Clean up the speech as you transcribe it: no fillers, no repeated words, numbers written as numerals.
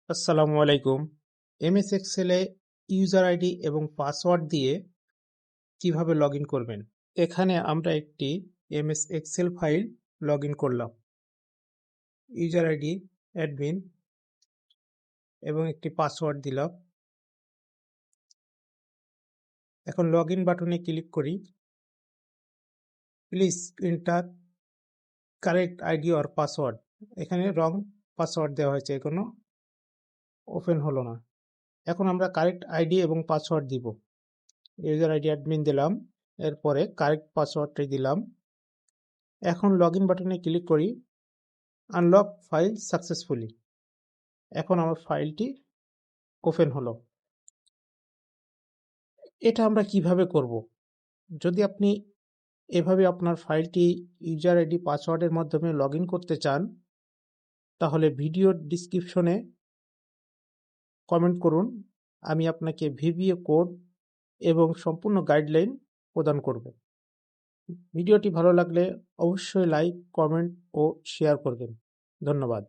আসসালামু আলাইকুম। এমএস এক্সেলে ইউজার আইডি এবং পাসওয়ার্ড দিয়ে কিভাবে লগ ইন করবেন। এখানে আমরা একটি MS Excel file log in করলাম। ইউজার আইডি, অ্যাডমিন এবং একটি পাসওয়ার্ড দিলাম। এখন লগ ইন বাটনে ক্লিক করি। Please enter correct ID or password. এখানে রং পাসওয়ার্ড দেওয়া হয়েছে, এখনো ওপেন হলো না। এখন আমরা কারেক্ট আইডি এবং পাসওয়ার্ড দিব। ইউজার আইডি অ্যাডমিন দিলাম, এরপরে কারেক্ট পাসওয়ার্ডটি দিলাম। এখন লগ ইন বাটনে ক্লিক করি। Unlock file successfully. এখন আমার ফাইলটি ওপেন হলো। এটা আমরা কিভাবে করব? যদি আপনি এভাবে আপনার ফাইলটি ইউজার আইডি পাসওয়ার্ডের মাধ্যমে লগ ইন করতে চান, তাহলে ভিডিওর ডিসক্রিপশনে কমেন্ট করুন। আমি আপনাকে ভিভিএ কোড এবং সম্পূর্ণ গাইডলাইন প্রদান করব। ভিডিওটি ভালো লাগলে অবশ্যই লাইক, কমেন্ট ও শেয়ার করবেন। ধন্যবাদ।